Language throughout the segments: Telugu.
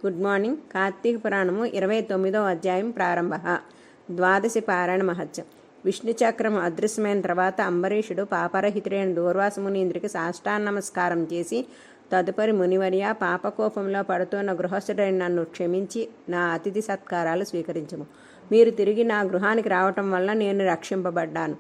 Good morning. కార్తీక పురాణము 29వ అధ్యాయం ప్రారంభ. ద్వాదశి పారాయణ మహత్యం. విష్ణు చక్రం అదృశ్యమైన తర్వాత అంబరీషుడు పాపరహితుడైన దూర్వాస మునీంద్రుడికి సాష్టాంగనమస్కారం చేసి, తదుపరి మునివర్య, పాపకోపంలో పడుతున్న గృహస్థుడైన నన్ను క్షమించి నా అతిథి సత్కారాలు స్వీకరించము. మీరు తిరిగి నా గృహానికి రావటం వల్ల నేను రక్షింపబడ్డాను.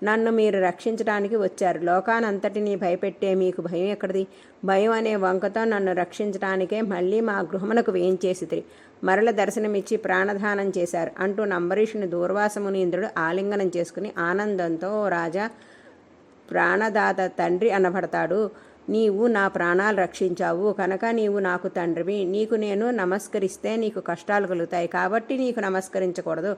నన్ను మీరు రక్షించడానికి వచ్చారు. లోకానంతటినీ భయపెట్టే మీకు భయం ఎక్కడిది? భయం అనే వంకతో నన్ను రక్షించడానికే మళ్ళీ మా గృహమునకు వేయించేసిరి. మరల దర్శనమిచ్చి ప్రాణదానం చేశారు అంటూ అంబరీషుని దూర్వాస మునీంద్రుడు ఆలింగనం చేసుకుని ఆనందంతో, ఓ రాజా, ప్రాణదాత తండ్రి అనబడతాడు. నీవు నా ప్రాణాలు రక్షించావు కనుక నీవు నాకు తండ్రివి. నీకు నేను నమస్కరిస్తే నీకు కష్టాలు కలుగుతాయి కాబట్టి నీకు నమస్కరించకూడదు.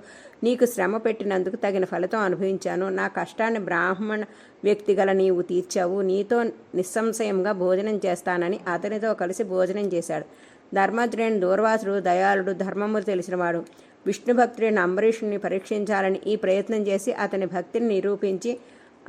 నీకు శ్రమ పెట్టినందుకు తగిన ఫలితం అనుభవించాను. నా కష్టాన్ని బ్రాహ్మణ వ్యక్తిగల నీవు తీర్చావు. నీతో నిస్సంశయంగా భోజనం చేస్తానని అతనితో కలిసి భోజనం చేశాడు. ధర్మజ్ఞుడైన దూర్వాసుడు దయాళుడు, ధర్మములు తెలిసినవాడు. విష్ణు భక్తుడైన అంబరీషుని పరీక్షించాలని ఈ ప్రయత్నం చేసి అతని భక్తిని నిరూపించి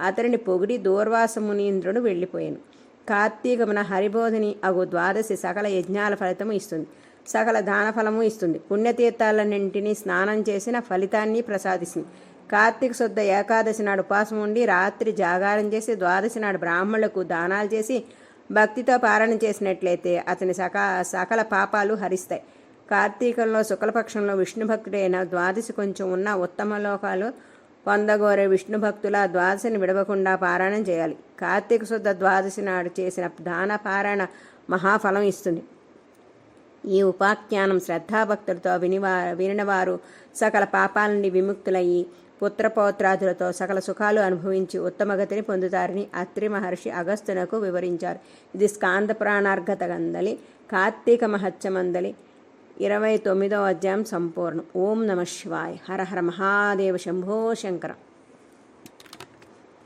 అతనిని పొగిడి దూర్వాస మునీంద్రుడు వెళ్ళిపోయాను. కార్తీకమున హరిబోధిని అగు ద్వాదశి సకల యజ్ఞాల ఫలితము ఇస్తుంది, సకల దాన ఫలము ఇస్తుంది. పుణ్యతీర్థాలన్నింటినీ స్నానం చేసిన ఫలితాన్ని ప్రసాదిస్తుంది. కార్తీక శుద్ధ ఏకాదశి నాడు ఉపవాసం ఉండి రాత్రి జాగారం చేసి ద్వాదశి నాడు బ్రాహ్మణులకు దానాలు చేసి భక్తితో పారాయణ చేసినట్లయితే అతని సకల పాపాలు హరిస్తాయి. కార్తీకంలో శుక్లపక్షంలో విష్ణు భక్తుడైన ద్వాదశి కొంచెం ఉన్న ఉత్తమ లోకాలు పొందగోరే విష్ణు భక్తుల ద్వాదశిని విడవకుండా పారాయణం చేయాలి. కార్తీక శుద్ధ ద్వాదశి నాడు చేసిన దాన పారాయణ మహాఫలం ఇస్తుంది. ఈ ఉపాఖ్యానం శ్రద్ధాభక్తులతో వినినవారు సకల పాపాల నుండి విముక్తులయ్యి పుత్రపౌత్రాదులతో సకల సుఖాలు అనుభవించి ఉత్తమగతిని పొందుతారని అత్రి మహర్షి అగస్త్యునకు వివరించారు. ఇది స్కాంద పురాణార్ఘత గందలి కార్తీక మహత్యమందలి 29వ అధ్యాయం సంపూర్ణం. ఓం నమ శివాయ. హర హర మహాదేవ. శంభో శంకర.